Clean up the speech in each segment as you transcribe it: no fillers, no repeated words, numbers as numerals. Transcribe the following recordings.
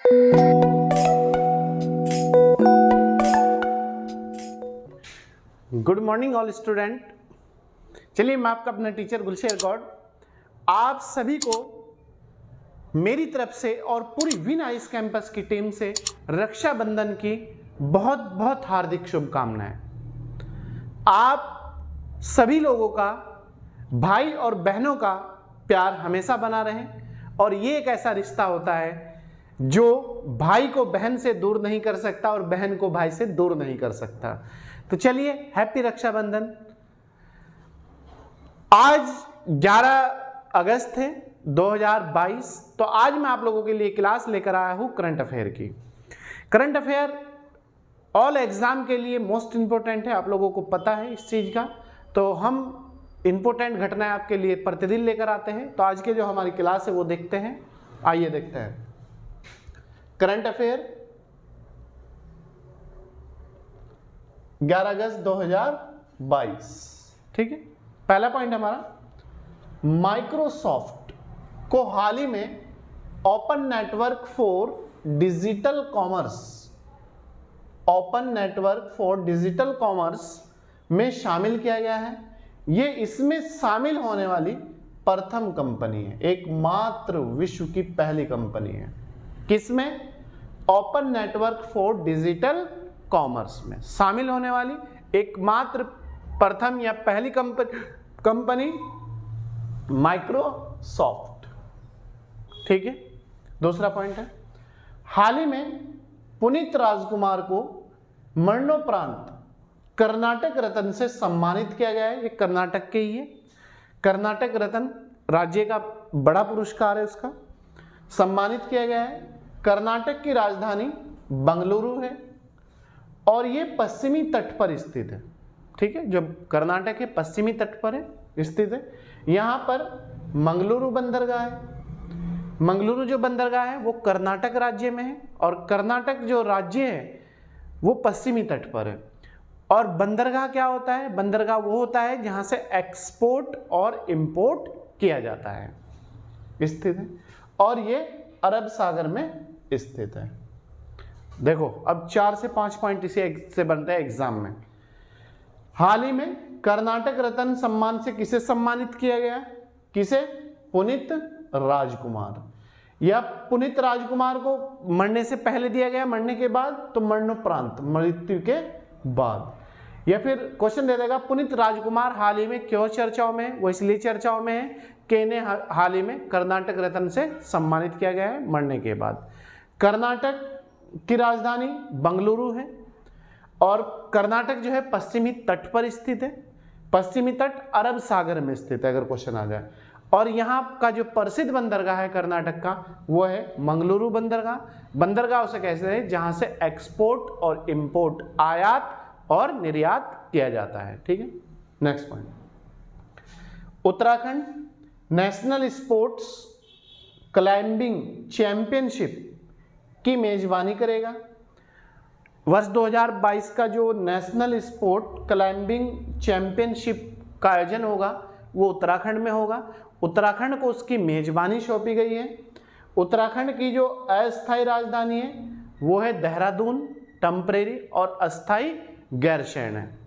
Good morning all student. चलिए, मैं आपका अपना टीचर गुलशेर गौड आप सभी को मेरी तरफ से और पूरी विन आइस कैंपस की टीम से रक्षाबंधन की बहुत बहुत हार्दिक शुभकामनाएं। आप सभी लोगों का, भाई और बहनों का प्यार हमेशा बना रहे और ये एक ऐसा रिश्ता होता है जो भाई को बहन से दूर नहीं कर सकता और बहन को भाई से दूर नहीं कर सकता। तो चलिए, हैप्पी रक्षाबंधन। आज 11 अगस्त है 2022। तो आज मैं आप लोगों के लिए क्लास लेकर आया हूं करंट अफेयर की। करंट अफेयर ऑल एग्जाम के लिए मोस्ट इंपॉर्टेंट है, आप लोगों को पता है इस चीज का। तो हम इंपॉर्टेंट घटनाएं आपके लिए प्रतिदिन लेकर आते हैं। तो आज के जो हमारी क्लास है वो देखते हैं। आइए देखते हैं करंट अफेयर 11 अगस्त 2022। ठीक है, पहला पॉइंट हमारा, माइक्रोसॉफ्ट को हाल ही में open network for digital commerce में शामिल किया गया है। ये इसमें शामिल होने वाली प्रथम कंपनी है, एकमात्र विश्व की पहली कंपनी है। किसमें? Open network for digital commerce में शामिल होने वाली एकमात्र प्रथम या पहली कंपनी माइक्रोसॉफ्ट। ठीक है, दूसरा पॉइंट है, हाल ही में पुनीत राजकुमार को मरणोपरांत कर्नाटक रत्न से सम्मानित किया गया है। ये कर्नाटक के ही है। कर्नाटक रत्न राज्य का बड़ा पुरस्कार है, उसका सम्मानित किया गया है। कर्नाटक की राजधानी बंगलुरु है और ये पश्चिमी तट पर स्थित है। ठीक है, जो कर्नाटक के पश्चिमी तट पर है स्थित है। यहाँ पर मंगलुरु बंदरगाह है। मंगलुरु जो बंदरगाह है वो कर्नाटक राज्य में है और कर्नाटक जो राज्य है वो पश्चिमी तट पर है। और बंदरगाह क्या होता है? बंदरगाह वो होता है जहाँ से एक्सपोर्ट और इंपोर्ट किया जाता है, स्थित है। और ये अरब सागर में स्थित है। देखो, अब 4 से 5 पॉइंट इसे से बनते हैं एग्जाम में। हाल ही में कर्नाटक रत्न सम्मान से किसे सम्मानित किया गया? किसे? पुनीत राजकुमार। या पुनीत राजकुमार को मरने से पहले दिया गया, मरने के बाद, तो मरणोपरांत, मृत्यु के बाद। या फिर क्वेश्चन दे देगा, पुनीत राजकुमार हाल ही में क्यों चर्चाओं में? वो इसलिए चर्चाओं में है कि इन्हें हाल ही में कर्नाटक रत्न से सम्मानित किया गया है मरने के बाद। कर्नाटक की राजधानी बंगलुरु है और कर्नाटक जो है पश्चिमी तट पर स्थित है। पश्चिमी तट अरब सागर में स्थित है, अगर क्वेश्चन आ जाए। और यहाँ का जो प्रसिद्ध बंदरगाह है कर्नाटक का वो है मंगलुरु बंदरगाह। बंदरगाह उसे कैसे है जहाँ से एक्सपोर्ट और इंपोर्ट, आयात और निर्यात किया जाता है। ठीक है, next point, Uttarakhand national sports climbing championship की मेजबानी करेगा। वर्ष 2022 का जो नेशनल स्पोर्ट क्लाइंबिंग चैंपियनशिप का आयोजन होगा वो उत्तराखंड में होगा। उत्तराखंड को उसकी मेजबानी सौंपी गई है। उत्तराखंड की जो अस्थायी राजधानी है वो है देहरादून, टेम्परेरी, और अस्थायी गैरसैंण है।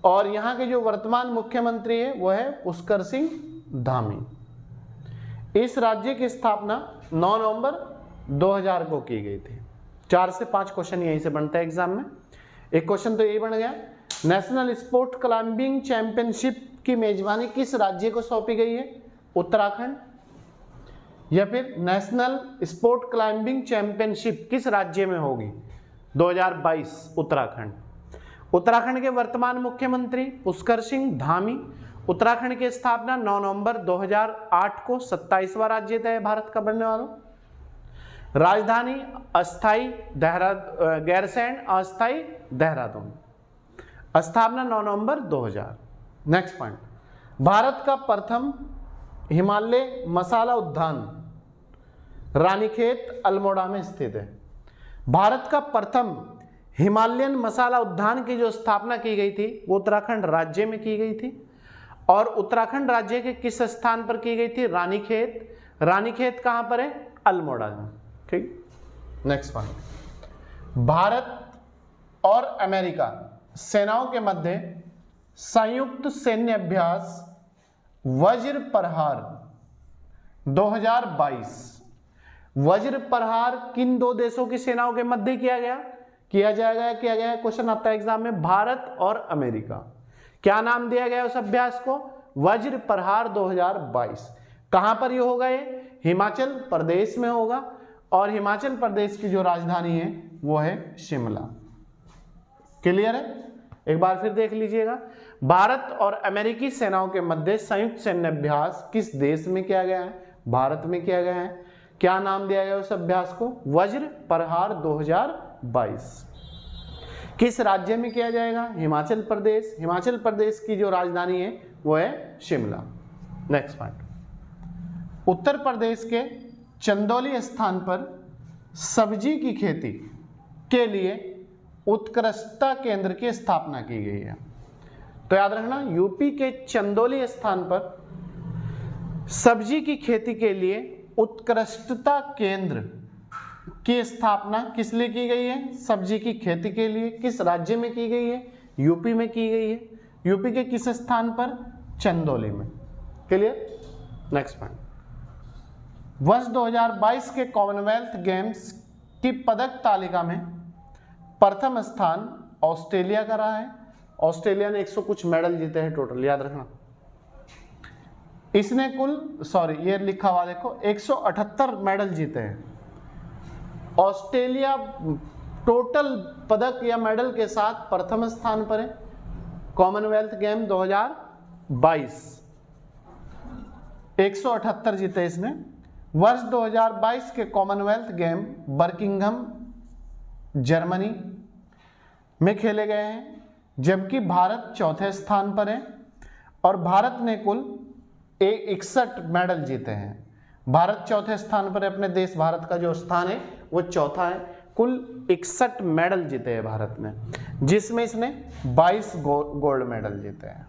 और यहाँ के जो वर्तमान मुख्यमंत्री है वो है पुष्कर सिंह धामी। इस राज्य की स्थापना 9 नवंबर 2000 को की गई थी। 4 से 5 क्वेश्चन यहीं से बनता है एग्जाम में। एक क्वेश्चन तो यही बन गया, नेशनल स्पोर्ट क्लाइंबिंग चैंपियनशिप की मेजबानी किस राज्य को सौंपी गई है? उत्तराखंड। या फिर नेशनल स्पोर्ट क्लाइंबिंग चैंपियनशिप किस राज्य में होगी? 2022 उत्तराखंड। उत्तराखंड के वर्तमान मुख्यमंत्री पुष्कर सिंह धामी। उत्तराखंड की स्थापना 9 नवंबर 2008 को 27वां राज्य है भारत का बनने वाला। राजधानी अस्थाई गैरसैंण, अस्थाई देहरादून। स्थापना 9 नवंबर 2000। नेक्स्ट पॉइंट, भारत का प्रथम हिमालय मसाला उद्यान रानीखेत अल्मोड़ा में स्थित है। भारत का प्रथम हिमालयन मसाला उद्यान की जो स्थापना की गई थी वो उत्तराखंड राज्य में की गई थी। और उत्तराखंड राज्य के किस स्थान पर की गई थी? रानीखेत। रानीखेत कहाँ पर है? अल्मोड़ा में। ठीक। नेक्स्ट पॉइंट, भारत और अमेरिका सेनाओं के मध्य संयुक्त सैन्य अभ्यास वज्र प्रहार 2022। वज्र प्रहार किन दो देशों की सेनाओं के मध्य किया गया क्वेश्चन आता है एग्जाम में, भारत और अमेरिका। क्या नाम दिया गया उस अभ्यास को? वज्र प्रहार 2022। कहां पर ये होगा? ये हिमाचल प्रदेश में होगा और हिमाचल प्रदेश की जो राजधानी है वो है शिमला। क्लियर है? एक बार फिर देख लीजिएगा, भारत और अमेरिकी सेनाओं के मध्य संयुक्त सैन्य अभ्यास किस देश में किया गया है? भारत में किया गया है। क्या नाम दिया गया उस अभ्यास को? वज्र प्रहार 2022। किस राज्य में किया जाएगा? हिमाचल प्रदेश। हिमाचल प्रदेश की जो राजधानी है वो है शिमला। नेक्स्ट पॉइंट, उत्तर प्रदेश के चंदौली स्थान पर सब्जी की खेती के लिए उत्कृष्टता केंद्र की स्थापना की गई है। तो याद रखना, यूपी के चंदौली स्थान पर सब्जी की खेती के लिए उत्कृष्टता केंद्र की स्थापना किस लिए की गई है? सब्जी की खेती के लिए। किस राज्य में की गई है? यूपी में की गई है। यूपी के किस स्थान पर? चंदौली में। क्लियर? नेक्स्ट पॉइंट, वर्ष 2022 के कॉमनवेल्थ गेम्स की पदक तालिका में प्रथम स्थान ऑस्ट्रेलिया का रहा है। ऑस्ट्रेलिया ने 100 कुछ मेडल जीते हैं टोटल, याद रखना। इसने ये लिखा हुआ देखो, 178 मेडल जीते हैं। ऑस्ट्रेलिया टोटल पदक या मेडल के साथ प्रथम स्थान पर है। कॉमनवेल्थ गेम 2022 178 जीते इसने। वर्ष 2022 के कॉमनवेल्थ गेम बर्किंघम जर्मनी में खेले गए हैं, जबकि भारत चौथे स्थान पर है और भारत ने कुल 61 मेडल जीते हैं। भारत चौथे स्थान पर है, अपने देश भारत का जो स्थान है वो चौथा है। कुल 61 मेडल जीते हैं भारत ने, जिसमें इसने 22 गोल्ड मेडल जीते हैं।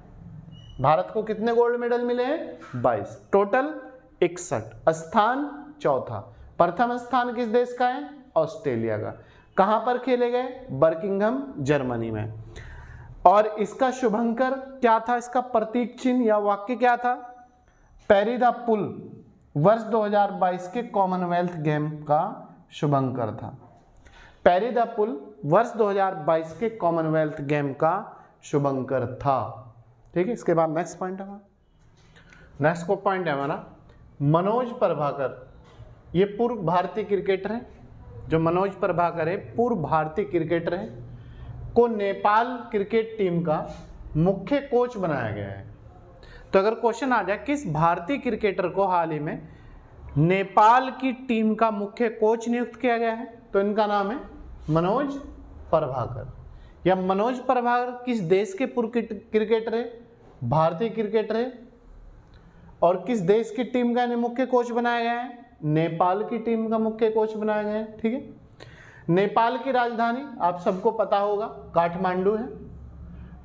भारत को कितने गोल्ड मेडल मिले हैं? 22, टोटल 61। स्थान चौथा। प्रथम स्थान किस देश का है? ऑस्ट्रेलिया का। कहां पर खेले गए? बर्किंघम जर्मनी में। और इसका शुभंकर क्या था? इसका प्रतीक चिन्ह या वाक्य क्या था? पेरी द पुल वर्ष 2022 के कॉमनवेल्थ गेम का शुभंकर था। पेरी द पुल वर्ष 2022 के कॉमनवेल्थ गेम का शुभंकर था। ठीक है, इसके बाद नेक्स्ट पॉइंट है हमारा। नेक्स्ट को पॉइंट है हमारा मनोज प्रभाकर। ये पूर्व भारतीय क्रिकेटर हैं। जो मनोज प्रभाकर है पूर्व भारतीय क्रिकेटर है, को नेपाल क्रिकेट टीम का मुख्य कोच बनाया गया है। तो अगर क्वेश्चन आ जाए किस भारतीय क्रिकेटर को हाल ही में नेपाल की टीम का मुख्य कोच नियुक्त किया गया है, तो इनका नाम है मनोज प्रभाकर। या मनोज प्रभाकर किस देश के पूर्व क्रिकेटर है? भारतीय क्रिकेटर है। और किस देश की टीम का इन्हें मुख्य कोच बनाया गया है? नेपाल की टीम का मुख्य कोच बनाया गया है। ठीक है। नेपाल की राजधानी आप सबको पता होगा काठमांडू है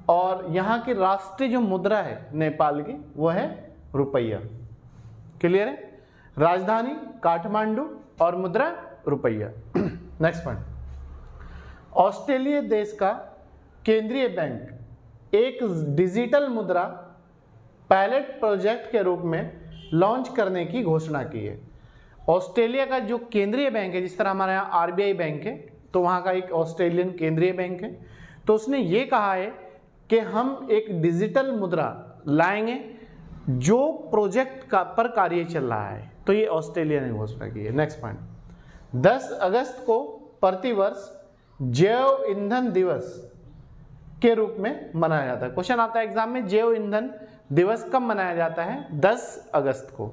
और यहाँ की राष्ट्रीय जो मुद्रा है नेपाल की वो है रुपया। क्लियर है? राजधानी काठमांडू और मुद्रा रुपया। नेक्स्ट पॉइंट, ऑस्ट्रेलिया देश का केंद्रीय बैंक एक डिजिटल मुद्रा पायलट प्रोजेक्ट के रूप में लॉन्च करने की घोषणा की है। ऑस्ट्रेलिया का जो केंद्रीय बैंक है, जिस तरह हमारे यहाँ आरबीआई बैंक है, तो वहाँ का एक ऑस्ट्रेलियन केंद्रीय बैंक है, तो उसने ये कहा है कि हम एक डिजिटल मुद्रा लाएंगे जो प्रोजेक्ट का पर कार्य चल रहा है। तो ये ऑस्ट्रेलिया ने घोषणा की है। नेक्स्ट पॉइंट, 10 अगस्त को प्रतिवर्ष जैव ईंधन दिवस के रूप में मनाया जाता है। क्वेश्चन आता है एग्जाम में, जैव ईंधन दिवस कब मनाया जाता है? 10 अगस्त को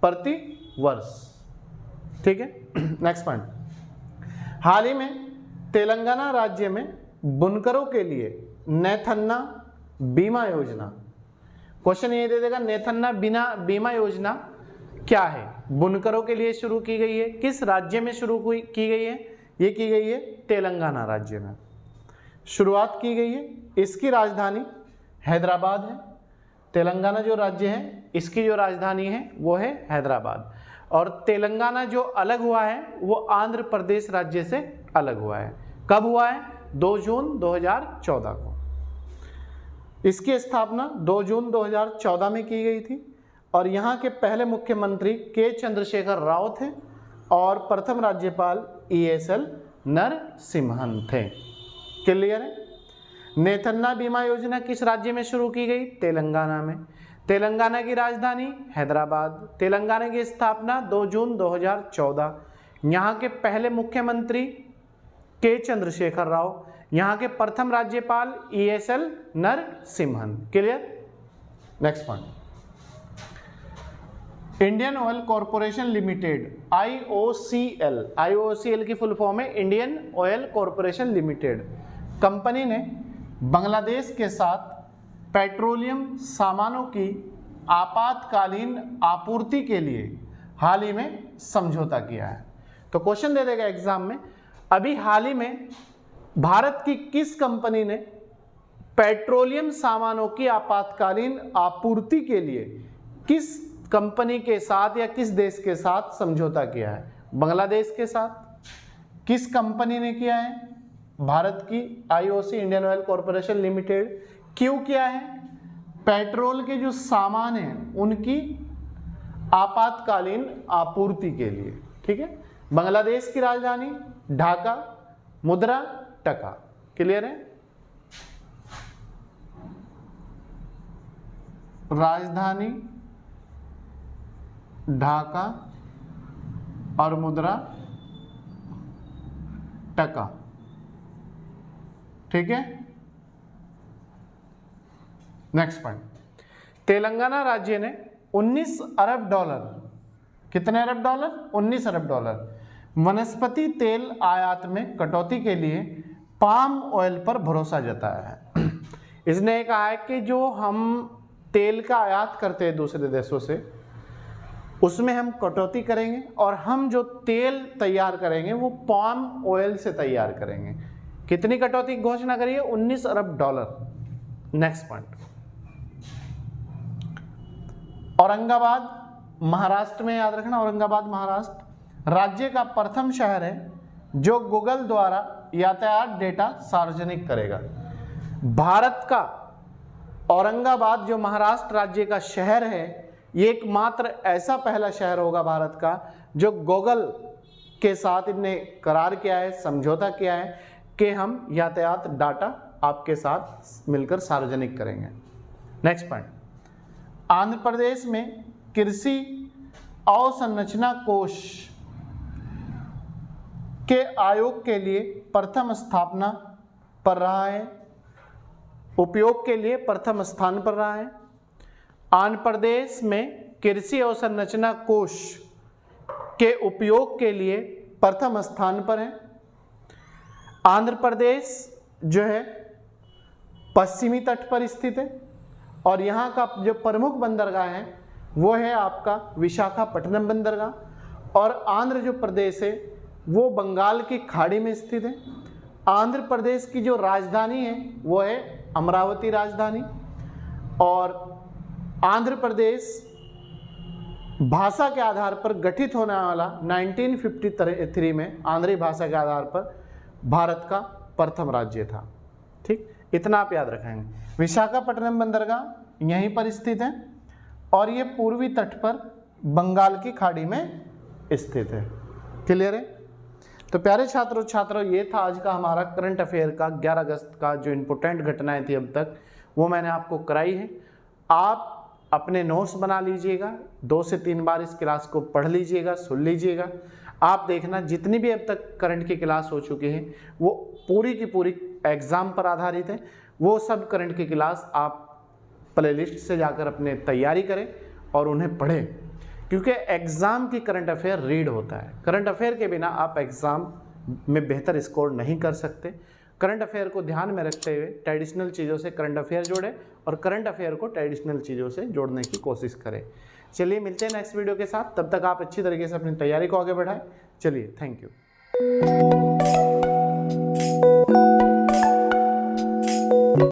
प्रति वर्ष। ठीक है। नेक्स्ट पॉइंट, हाल ही में तेलंगाना राज्य में बुनकरों के लिए नेथन्ना बीमा योजना, क्वेश्चन ये दे देगा नेथन्ना बीमा योजना क्या है? बुनकरों के लिए शुरू की गई है। किस राज्य में शुरू की गई है? ये की गई है तेलंगाना राज्य में शुरुआत की गई है। इसकी राजधानी हैदराबाद है। तेलंगाना जो राज्य है इसकी जो राजधानी है वो है हैदराबाद। और तेलंगाना जो अलग हुआ है वो आंध्र प्रदेश राज्य से अलग हुआ है। कब हुआ है? 2 जून 2014 को। इसकी स्थापना 2 जून 2014 में की गई थी और यहाँ के पहले मुख्यमंत्री के चंद्रशेखर राव थे और प्रथम राज्यपाल ESL नरसिम्हन थे। क्लियर है? नेथन्ना बीमा योजना किस राज्य में शुरू की गई? तेलंगाना में। तेलंगाना की राजधानी हैदराबाद। तेलंगाना की स्थापना 2 जून 2014। यहाँ के पहले मुख्यमंत्री के चंद्रशेखर राव, यहाँ के प्रथम राज्यपाल ESL Narasimhan. Clear? Next point, Indian oil corporation limited IOCL, IOCL की फुल फॉर्म है Indian oil corporation limited. Company ने बांग्लादेश के साथ पेट्रोलियम सामानों की आपातकालीन आपूर्ति के लिए हाल ही में समझौता किया है। तो क्वेश्चन दे देगा एग्जाम में, अभी हाल ही में भारत की किस कंपनी ने पेट्रोलियम सामानों की आपातकालीन आपूर्ति के लिए किस कंपनी के साथ या किस देश के साथ समझौता किया है? बांग्लादेश के साथ। किस कंपनी ने किया है? भारत की IOC Indian oil corporation limited. क्यों किया है? पेट्रोल के जो सामान हैं उनकी आपातकालीन आपूर्ति के लिए। ठीक है? बांग्लादेश की राजधानी ढाका, मुद्रा टका। क्लियर है? राजधानी ढाका और मुद्रा टका। ठीक है? नेक्स्ट पॉइंट, तेलंगाना राज्य ने 19 अरब डॉलर, कितने अरब डॉलर? 19 अरब डॉलर वनस्पति तेल आयात में कटौती के लिए पाम ऑयल पर भरोसा जताया है। इसने कहा है कि जो हम तेल का आयात करते हैं दूसरे देशों से उसमें हम कटौती करेंगे और हम जो तेल तैयार करेंगे वो पाम ऑयल से तैयार करेंगे। कितनी कटौती की घोषणा करी है? 19 अरब dollar. Next point, Aurangabad Maharashtra में, याद रखना औरंगाबाद महाराष्ट्र राज्य का प्रथम शहर है जो गूगल द्वारा यातायात डेटा सार्वजनिक करेगा। भारत का औरंगाबाद जो महाराष्ट्र राज्य का शहर है ये एकमात्र ऐसा पहला शहर होगा भारत का जो गूगल के साथ इनने करार किया है, समझौता किया है कि हम यातायात डाटा आपके साथ मिलकर सार्वजनिक करेंगे। नेक्स्ट पॉइंट, आंध्र प्रदेश में कृषि अवसंरचना कोष के आयोग के लिए प्रथम स्थापना पर रहा है, उपयोग के लिए प्रथम स्थान पर रहा है। आंध्र प्रदेश में कृषि अवसंरचना कोष के उपयोग के लिए प्रथम स्थान पर है। आंध्र प्रदेश जो है पश्चिमी तट पर स्थित है और यहाँ का जो प्रमुख बंदरगाह है वो है आपका विशाखापट्टनम बंदरगाह और आंध्र जो प्रदेश है वो बंगाल की खाड़ी में स्थित है। आंध्र प्रदेश की जो राजधानी है वो है अमरावती राजधानी और आंध्र प्रदेश भाषा के आधार पर गठित होने वाला 1953 में आंध्री भाषा के आधार पर भारत का प्रथम राज्य था। ठीक, इतना आप याद रखेंगे। विशाखापट्टनम बंदरगाह यहीं पर स्थित है और ये पूर्वी तट पर बंगाल की खाड़ी में स्थित है। क्लियर है? तो प्यारे छात्रों छात्रों, ये था आज का हमारा करंट अफेयर का 11 अगस्त का जो इम्पोर्टेंट घटनाएं थी अब तक वो मैंने आपको कराई है। आप अपने नोट्स बना लीजिएगा, 2 से 3 बार इस क्लास को पढ़ लीजिएगा, सुन लीजिएगा। आप देखना जितनी भी अब तक करंट की क्लास हो चुकी है वो पूरी की पूरी एग्ज़ाम पर आधारित है। वो सब करंट की क्लास आप प्लेलिस्ट से जाकर अपने तैयारी करें और उन्हें पढ़ें, क्योंकि एग्ज़ाम की करंट अफेयर रीड होता है। करंट अफेयर के बिना आप एग्ज़ाम में बेहतर स्कोर नहीं कर सकते। करंट अफेयर को ध्यान में रखते हुए ट्रेडिशनल चीज़ों से करंट अफेयर जोड़ें और करंट अफेयर को ट्रेडिशनल चीज़ों से जोड़ने की कोशिश करें। चलिए मिलते हैं नेक्स्ट वीडियो के साथ, तब तक आप अच्छी तरीके से अपनी तैयारी को आगे बढ़ाएं। चलिए, थैंक यू।